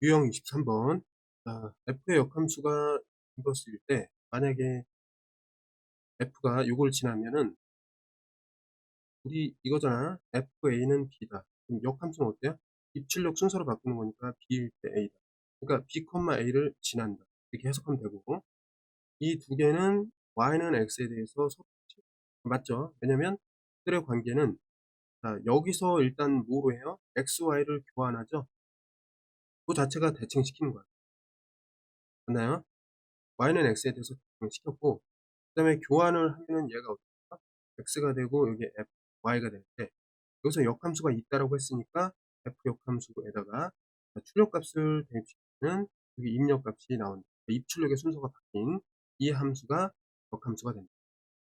유형 23번. f의 역함수가 이것일 때 만약에 f가 요걸 지나면은 우리 이거잖아. fa는 b다. 그럼 역함수는 어때요? 입출력 순서로 바꾸는 거니까 b일 때 a다. 그러니까 b, a를 지난다. 이렇게 해석하면 되고, 이 두 개는 y는 x에 대해서 서로 맞죠? 왜냐면 그들의 관계는 여기서 일단 뭐로 해요? x, y를 교환하죠. 그 자체가 대칭시키는 거야. 맞나요? y는 x에 대해서 대칭시켰고, 그 다음에 교환을 하면은 얘가 어떨까? x가 되고 여기 f, y가 되는데, 여기서 역함수가 있다라고 했으니까 f 역함수에다가 출력값을 대입시키면 여기 입력값이 나온다. 입출력의 순서가 바뀐 이 함수가 역함수가 된다.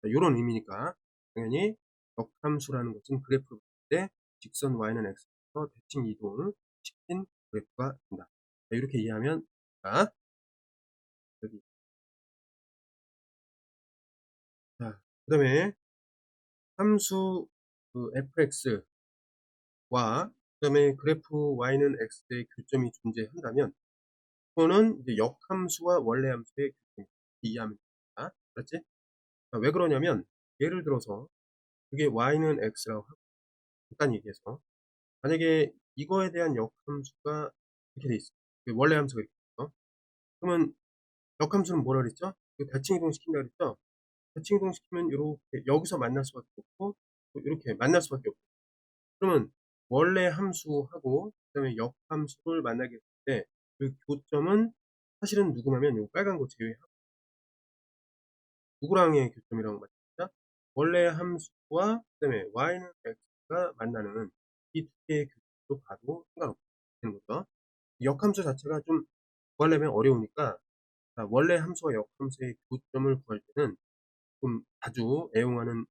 이런 의미니까 당연히 역함수라는 것은 그래프를 볼 때 직선 y는 x에서 대칭 이동을 시킨 그래프가 된다. 이렇게 이해하면 여기 그 다음에 함수 fx와 그 다음에 그래프 y는 x의 교점이 존재한다면 그거는 이제 역함수와 원래 함수의 교점 이해하면 됩니다. 그렇지? 왜 그러냐면 예를 들어서 그게 y는 x라고 하고 간단히 얘기해서 만약에 이거에 대한 역함수가 이렇게 돼 있어. 원래 함수가 이렇게 있어. 그러면 역함수는 뭐라 그랬죠? 대칭 이동시킨다 그랬죠? 대칭 이동시키면 이렇게 여기서 만날 수밖에 없고 이렇게 만날 수밖에 없고 그러면 원래 함수하고 그다음에 역함수를 만나게 될 때 그 교점은 사실은 누구냐면 요 빨간 거 제외하고 누구랑의 교점이라고 말했죠? 원래 함수와 그다음에 y는 x가 만나는 이 두 개의 교점도 봐도 상관없는 거죠. 역함수 자체가 좀 구하려면 어려우니까 원래 함수와 역함수의 교점을 구할 때는 좀 자주 애용하는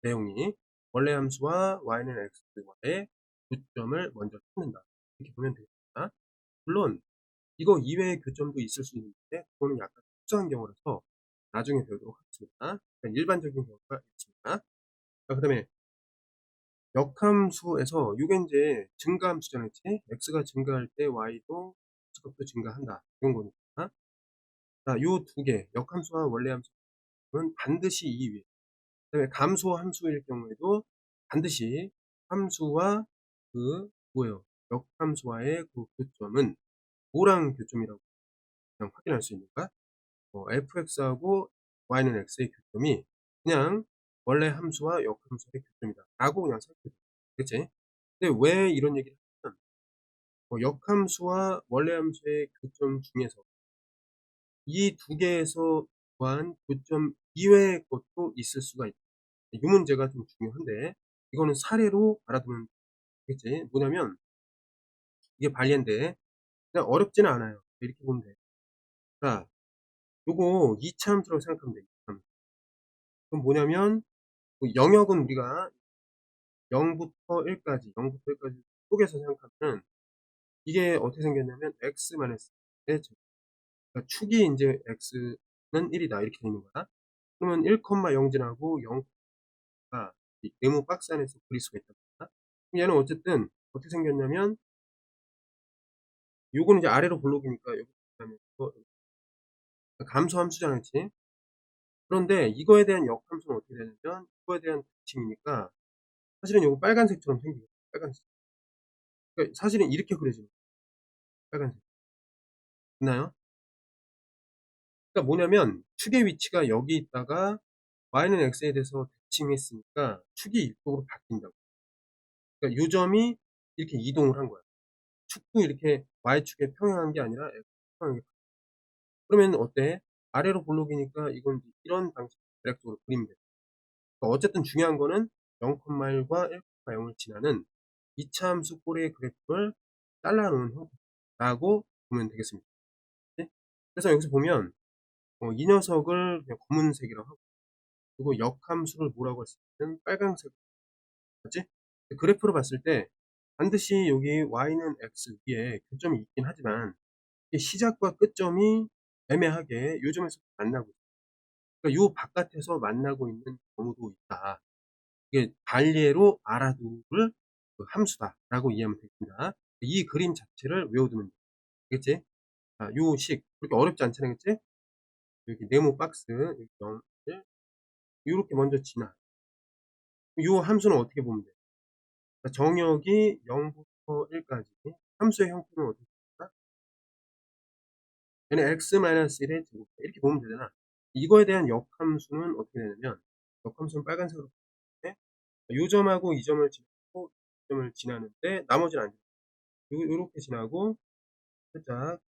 내용이 원래 함수와 y는 x와의 교점을 먼저 찾는다. 이렇게 보면 되겠습니다. 물론 이거 이외의 교점도 있을 수 있는데 그거는 약간 특수한 경우라서 나중에 배우도록 하겠습니다. 일반적인 경우가 있습니다. 그 다음에 역함수에서 이게 이제 증가함수잖아요. x가 증가할 때 y도 값도 증가한다. 이런 거니까. 요 두 개, 역함수와 원래 함수는 반드시 2위. 그다음에 감소 함수일 경우에도 반드시 함수와 그 뭐예요? 역함수와의 그 교점은 뭐랑 교점이라고 그냥 확인할 수 있는가? fx하고 y는 x의 교점이 그냥 원래 함수와 역함수의 교점이다. 라고 그냥 생각해 요. 그치? 근데 왜 이런 얘기를 하냐면 역함수와 원래 함수의 교점 중에서 이 두 개에서 구한 교점 이외의 것도 있을 수가 있다. 이 문제가 좀 중요한데 이거는 사례로 알아두면 되겠지. 뭐냐면 이게 발리인데 그냥 어렵지는 않아요. 이렇게 보면 돼. 자, 요거 2차 함수라고 생각하면 돼. 2차 함수. 그럼 뭐냐면 영역은 우리가 0부터 1까지, 0부터 1까지 쪼개서 생각하면 이게 어떻게 생겼냐면 x-의 그러니까 축이 이제 x는 1이다 이렇게 되는 거야. 그러면 1,0 지나고 0가 네모 박스 안에서 그릴 수가 있단 말이야. 그럼 얘는 어쨌든 어떻게 생겼냐면 요거는 이제 아래로 볼록이니까 여기 그다음에 이거 감소 함수잖아, 그치? 그런데 이거에 대한 역함수는 어떻게 되냐면 이거에 대한 대칭이니까 사실은 요거 빨간색처럼 생기거든. 빨간색. 그러니까 사실은 이렇게 그려지는 거야. 빨간색. 있나요? 그러니까 뭐냐면 축의 위치가 여기 있다가 y는 x에 대해서 대칭했으니까 축이 이쪽으로 바뀐다고. 그러니까 요 점이 이렇게 이동을 한 거야. 축도 이렇게 y축에 평행한 게 아니라 x축 평행하게. 그러면 어때? 아래로 볼록이니까 이건 이런 방식으로 대략적으로 그리면 돼. 그러니까 어쨌든 중요한 거는 0,1과 1,0을 지나는 2차 함수 꼴의 그래프를 잘라놓은 형태라고 보면 되겠습니다. 네? 그래서 여기서 보면 이 녀석을 그냥 검은색이라고 하고 그리고 역함수를 뭐라고 했을 때는 빨간색 맞지? 그래프로 봤을 때 반드시 여기 y는 x 위에 교점이 있긴 하지만 시작과 끝점이 애매하게 요 점에서 만나고 있어요. 그러니까 요 바깥에서 만나고 있는 경우도 있다. 이게 발리에로 알아둘 그 함수다라고 이해하면 되겠습니다. 이 그림 자체를 외워두면 돼요. 알겠지? 자, 요 식 그렇게 어렵지 않잖아, 그치? 여기 네모 박스 여기 0을 요렇게 먼저 지나. 요 함수는 어떻게 보면 돼? 자, 정역이 0부터 1까지 함수의 형태는 어떻게 될까? 얘는 x-1의 제곱 이렇게 보면 되잖아. 이거에 대한 역함수는 어떻게 되냐면 역함수는 빨간색으로 보는데 요 점하고 이 점을 지나고 이 점을 지나는데 나머지는 안 지나. 요렇게 지나고 살짝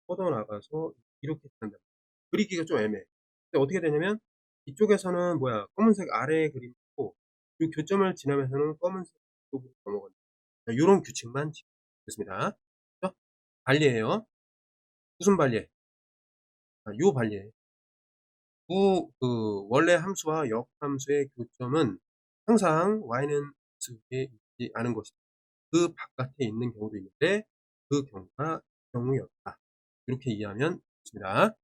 뻗어나가서 이렇게 지난다. 그리기가 좀 애매해. 근데 어떻게 되냐면 이쪽에서는 뭐야 검은색 아래에 그림이고 요 교점을 지나면서는 검은색 쪽으로 넘어간다. 요런 규칙만 지켰습니다. 그죠? 발리예요. 무슨 발리해? 요 발리해. 원래 함수와 역함수의 교점은 항상 y는 x에 있지 않은 것이다. 그 바깥에 있는 경우도 있는데 그 경우가 경우였다. 이렇게 이해하면 좋습니다.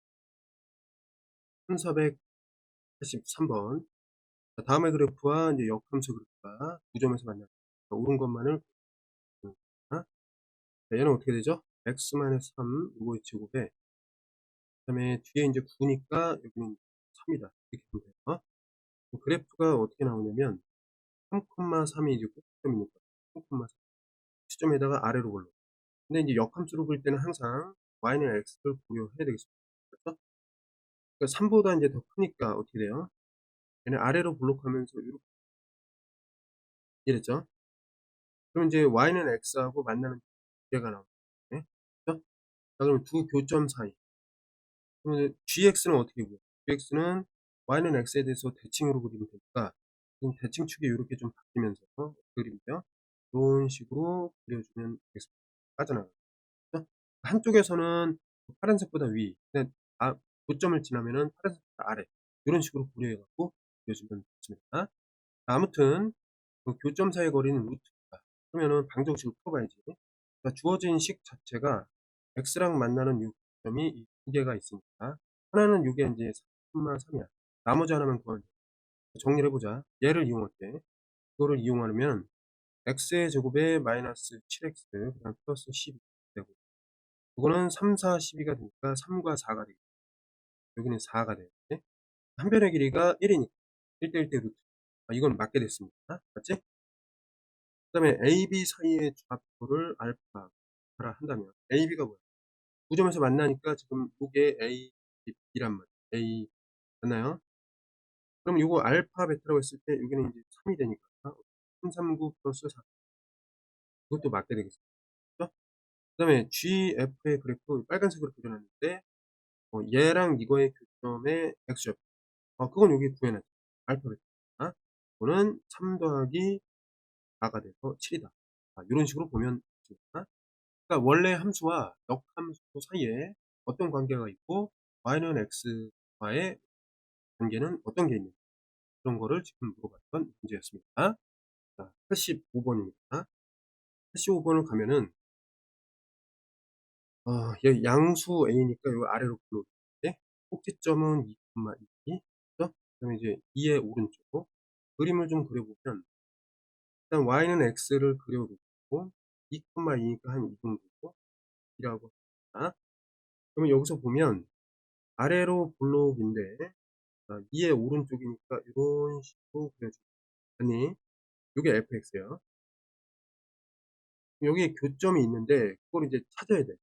1483번. 다음의 그래프와 이제 역함수 그래프가 두 점에서 만납니다. 옳은 것만을 고르겠습니다. 얘는 어떻게 되죠? x-3 요거의 제곱에 그다음에 뒤에 이제 9니까 여기는 3이다. 이렇게 보면 돼요. 그래프가 어떻게 나오냐면 3,3이 이제 꼭지점이니까 3,3 시점에다가 아래로 올라. 근데 이제 역함수로 볼 때는 항상 y는 x를 고려해야 되겠습니다. 그렇죠? 그러니까 3보다 이제 더 크니까 어떻게 돼요? 얘는 아래로 블록하면서 이렇게 이랬죠? 그럼 이제 y는 x하고 만나는 기회가 나옵니다. 네? 그렇죠? 자, 그럼 두 교점 사이. 그러면 gx는 어떻게 보여? gx는 y는 x에 대해서 대칭으로 그리면 되니까 지금 대칭축이 이렇게 좀 바뀌면서 그림이죠. 이런 식으로 그려주면 되겠습니다. 빠져나가요. 한쪽에서는 파란색보다 위, 근데 고점을 지나면은 파란색보다 아래 이런 식으로 고려해갖고 그려주면 좋습니다. 아무튼 그 교점 사이 거리는 루트다. 그러면은 방정식을 풀어봐야지. 그러니까 주어진 식 자체가 x랑 만나는 이 교점이 이 두 개가 있으니까 하나는 이게 이제 3,3이야. 나머지 하나만 구하면 돼. 정리를 해보자. 얘를 이용할게. 이거를 이용하면 x의 제곱에 마이너스 7x 그다음 플러스 12 되고 이거는 3, 4, 12가 되니까 3과 4가 되겠다. 여기는 4가 되겠네. 한 변의 길이가 1이니까 1대 1대 루트. 이건 맞게 됐습니다. 맞지? 그 다음에 AB 사이의 좌표를 알파라 한다면 AB가 뭐야? 9점에서 만나니까 지금 이게 A, B란 말이야. A 맞나요? 그럼 이거 알파 베타라고 했을 때 여기는 이제 3이 되니까 339 플러스 4 이것도 맞게 되겠습니다. 그 다음에 GF의 그래프 빨간색으로 그려놨는데 얘랑 이거의 교점의 X좌표 그건 여기 구해놨죠. 알파 베타 이거는 3 더하기 4가 돼서 7이다. 이런 식으로 보면 됩니다. 그러니까 원래 함수와 역함수 사이에 어떤 관계가 있고 y는 x와의 관계는 어떤 게 있는지 그런 거를 지금 물어봤던 문제였습니다. 자, 85번입니다. 85번을 가면은 얘 양수 a니까 요 아래로 불러올게. 꼭지점은 2,2 그죠? 그다음에 이제 2의 오른쪽 그림을 좀 그려보면 일단 y는 x를 그려놓고 2,2니까 한 이 정도 이라고 합니다. 그러면 여기서 보면 아래로 블록인데 2의 오른쪽이니까 이런 식으로 그려줍니다. 아니 이게 fx예요. 여기에 교점이 있는데 그걸 이제 찾아야 돼.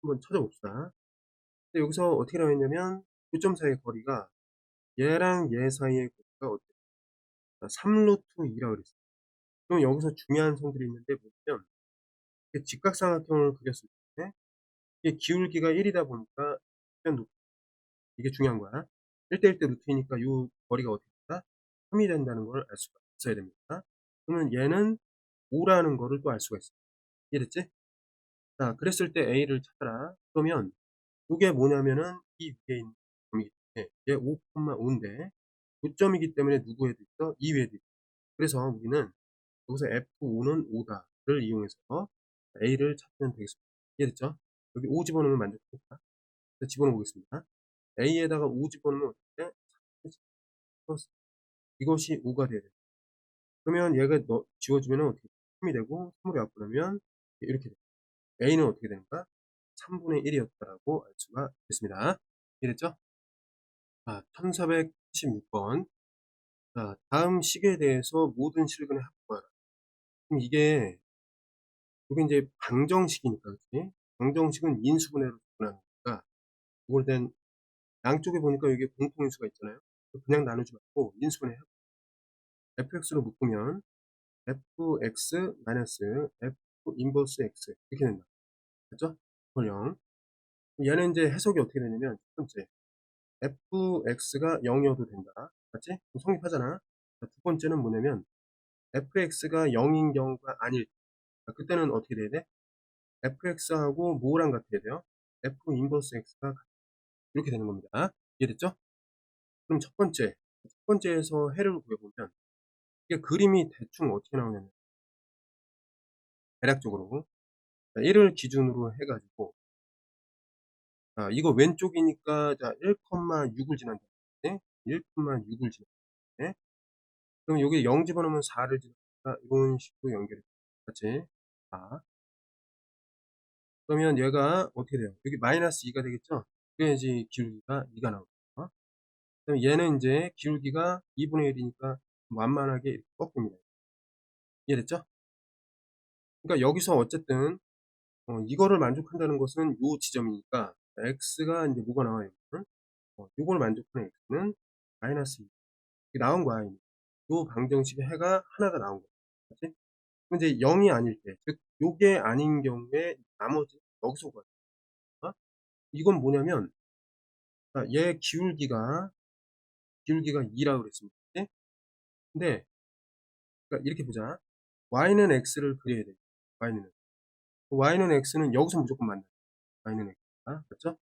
한번 찾아봅시다. 근데 여기서 어떻게 나와 있냐면 교점 사이의 거리가 얘랑 얘 사이의 거리가 어때요? 3루트 2라고 그랬어요. 그럼 여기서 중요한 성질이 있는데 뭐냐면 직각삼각형을 그렸을 때 이게 기울기가 1이다 보니까 이게 중요한 거야. 1대1대 루트이니까 이 거리가 어떻게 된다? 3이 된다는 걸 알 수가 있어야 됩니다. 그러면 얘는 5라는 거를 또 알 수가 있어요. 이해됐지? 자, 그랬을 때 A를 찾아라. 그러면 이게 뭐냐면은 이 위에 있는 점이기 때문에 얘 5,5인데 고점이기 때문에 누구 에도 있어? 이 위에도 있어. 그래서 우리는 여기서 F5는 5다를 이용해서 A를 찾으면 되겠습니다. 이해됐죠? 여기 5 집어넣으면 만족합니다. 집어넣어 보겠습니다. A에다가 5 집어넣으면 어떻게 돼? 이것이 5가 돼야 돼. 그러면 얘가 지워지면 어떻게 돼? 3이 되고 3으로 약분하면 이렇게 돼. A는 어떻게 되는가? 3분의 1이었다라고 알 수가 있습니다. 이해됐죠? 1476번. 자, 다음 식에 대해서 모든 실근의 합구하라. 그럼 이게 이제 방정식이니까, 그치? 방정식은 인수분해로 접근하는 거니까, 이걸 된 양쪽에 보니까 여기 공통인수가 있잖아요. 그냥 나누지 말고 인수분해 해요. fx로 묶으면 fx 마이너스 f 인버스 x 이렇게 된다. 그죠? 그걸 0. 얘는 이제 해석이 어떻게 되냐면, 첫 번째, fx가 0이어도 된다. 맞지? 그럼 성립하잖아. 자, 두 번째는 뭐냐면, fx가 0인 경우가 아닐 때. 자, 그때는 어떻게 돼야 돼? fx하고 뭐랑 같아야 돼요? f 인버스 x가 이렇게 되는 겁니다. 이해됐죠? 그럼 첫 번째에서 해를 구해보면, 이게 그림이 대충 어떻게 나오냐면, 대략적으로. 자, 1을 기준으로 해가지고, 이거 왼쪽이니까, 자, 1,6을 지난다. 네? 1,6을 지난다. 그럼 여기 0 집어넣으면 4를 집어넣으니까 이런 식으로 연결이 돼. 맞지? 그러면 얘가 어떻게 돼요? 여기 마이너스 2가 되겠죠? 그래야지 기울기가 2가 나오죠. 그럼 얘는 이제 기울기가 2분의 1이니까 완만하게 이렇게 꺾입니다. 이해됐죠? 그러니까 여기서 어쨌든 이거를 만족한다는 것은 요 지점이니까 x가 이제 뭐가 나와요? 요걸 만족하는 x는 마이너스 2. 이게 나온 거야. 요 방정식의 해가 하나가 나온 거야. 그치? 근데 이제 0이 아닐 때, 즉 요게 아닌 경우에 나머지 여기서 구하죠. 이건 뭐냐면 얘 기울기가 2라고 그랬습니다. 네? 근데 그러니까 이렇게 보자. y는 x를 그려야 돼. y는 x는 여기서 무조건 만나. y는 x가 그렇죠?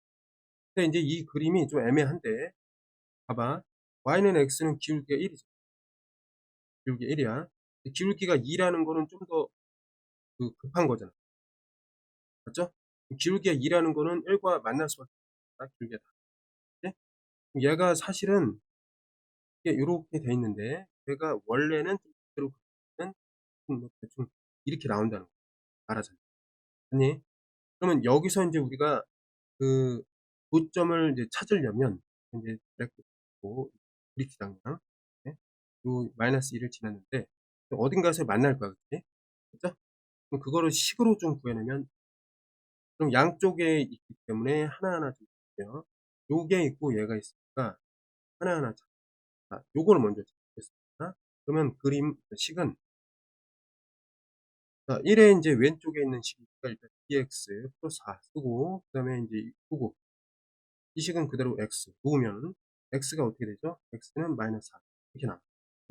근데 이제 이 그림이 좀 애매한데 봐봐. y는 x는 기울기가 1이죠. 기울기가 1이야. 기울기가 2라는 거는 좀 더 급한 거잖아. 맞죠? 기울기가 2라는 거는 1과 만날 수밖에 없다. 기울기가 다. 네? 얘가 사실은 이렇게 돼 있는데 얘가 원래는 좀 그대로 그리면 대충 이렇게 나온다는 거 말하자면. 아니 그러면 여기서 이제 우리가 그 고점을 이제 찾으려면 이제 그래프고 그립시당량 네? 요 마이너스 1을 지났는데 어딘가에서 만날 거야, 그치? 그죠? 그럼 그거를 식으로 좀 구해내면 그럼 양쪽에 있기 때문에 하나하나 좀 볼게요. 요게 있고 얘가 있으니까 하나하나 요거를 먼저 잡겠습니다. 그러면 식은 1에 이제 왼쪽에 있는 식이니까 일단 dx 플러스 4 쓰고 그 다음에 이제 보고 이 식은 그대로 x 놓으면 x가 어떻게 되죠? x는 마이너스 4 이렇게 나와.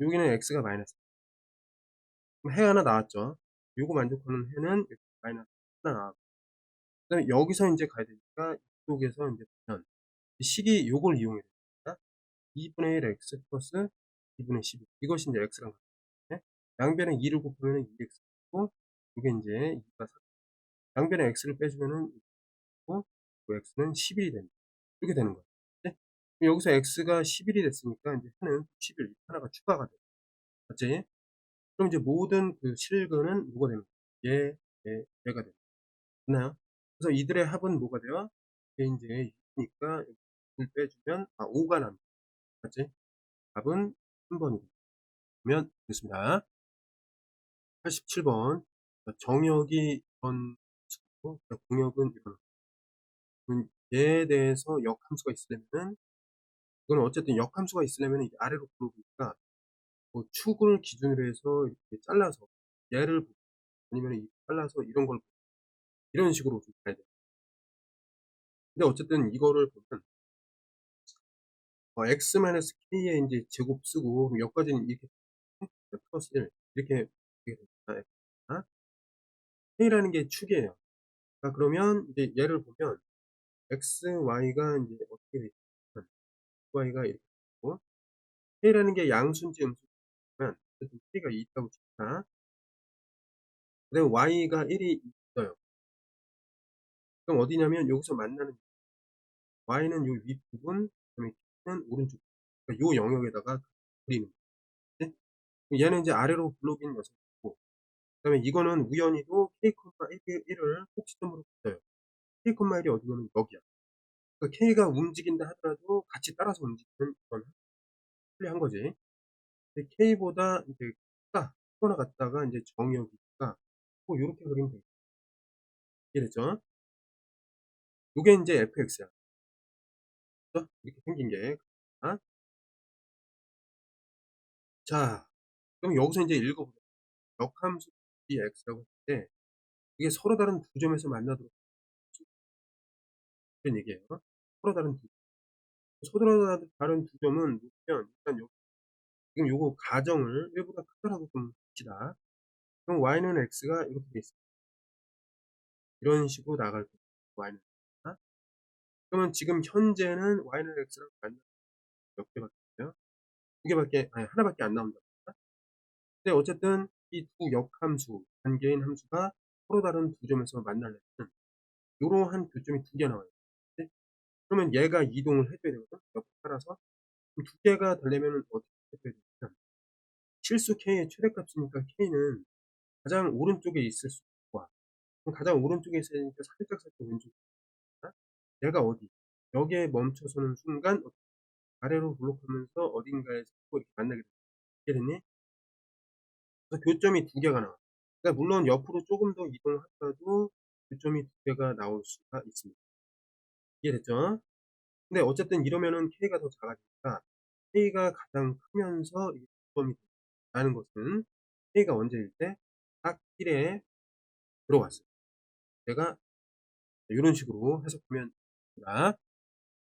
여기는 x가 마이너스 4. 그럼 해 하나 나왔죠. 요거 만족하는 해는 이렇게 마이너스 하나 나왔고 그 다음에 여기서 이제 가야 되니까 이쪽에서 이제 보면 식이 요걸 이용해야 됩니다. 2분의 1 x 플러스 2분의 12 이것이 이제 x랑 같은데 양변에 2를 곱하면 2x고 이게 이제 2가 4 양변에 x를 빼주면은 그 x는 11이 됩니다. 이렇게 되는 거예요. 네? 여기서 x가 11이 됐으니까 이제 해는 11 하나가 추가가 돼요. 맞지? 그럼 이제 모든 그 실근은 뭐가 되는 거예요? 얘가 돼요. 맞나요? 그래서 이들의 합은 뭐가 돼요? 이게 이제 6이니까 1 빼주면 5가 납니다. 맞지? 답은 3번이고 그러면 됐습니다. 87번 정역이 이런 수고 공역은 이런 얘에 대해서 역함수가 있으려면은 이건 어쨌든 역함수가 있으려면 이게 아래로 굴러보니까 뭐 축을 기준으로 해서 이렇게 잘라서 얘를 보고 아니면 이렇게 잘라서 이런 걸 보고 이런 식으로 좀 가야 돼요. 근데 어쨌든 이거를 보면 x-k에 이제 제곱 쓰고 여기까지는 이렇게 플러스 1 이렇게 되게 됩니다. k라는 게 축이에요. 자, 그러면 이제 얘를 보면 x, y가 이제 어떻게 되냐면 y가 이렇게 되고 k라는 게 양수인지 음수인지면 어쨌든 k가 있다고 칩니다. 그다음에 y가 1이 있어요. 그럼 어디냐면 여기서 만나는 y는 요 윗부분, 그다음에 k는 오른쪽. 그러니까 요 영역에다가 그리는 거지. 얘는 이제 아래로 블록인 녀석이고, 그다음에 이거는 우연히도 k, 1을 꼭지점으로 붙여요. K, L이 어디냐면 여기야. 그러니까 K가 움직인다 하더라도 같이 따라서 움직이는 그런 편리한 거지. 근데 K보다 이제 크거나 같다가 이제 정의역이니까 뭐 요렇게 그리면 되겠죠. 이해됐죠? 요게 인제 fx야. 그죠? 이렇게 생긴 게. 아, 자, 그럼 여기서 인제 읽어보자. 역함수 dx라고 했을 때 이게 서로 다른 두 점에서 만나도록 이런 얘기예요. 서로 다른 두 서로 다른 두 점은 뭐냐면 일단 요 지금 요거 가정을 1 보다 크다라고 좀 봅시다. 그럼 y는 x가 이렇게 돼 있어요. 이런 식으로 나갈 거예요. y는 x가. 그러면 지금 현재는 y는 x랑 만나 몇 개밖에 없어요? 두 개밖에 아니 하나 밖에 안 나온다. 근데 어쨌든 이 두 역함수, 관계인 함수가 서로 다른 두 점에서 만나려면 요러한 교점이 두 개 나와요. 네? 그러면 얘가 이동을 해 줘야 되거든. 옆에 따라서. 그럼 두 개가 되려면은 어떻게 해 줘야 되냐면 실수 k의 최대값이니까 k는 가장 오른쪽에 있을 수 있고 그럼 가장 오른쪽에 있어야 되니까 살짝 왼쪽에 있다. 얘가 어디? 여기에 멈춰서는 순간 아래로 블록하면서 어딘가에서 또 이렇게 만나게 돼. 이해됐니? 그래서 교점이 두 개가 나와. 그러니까 물론 옆으로 조금 더 이동하더라도 교점이 두 개가 나올 수가 있습니다. 이해됐죠? 근데 어쨌든 이러면은 K가 더 작아지니까 K가 가장 크면서 이게 교점이 된다는 것은 K가 언제일 때 딱 1에 들어갔어요. 제가 이런 식으로 해석하면 됩니다.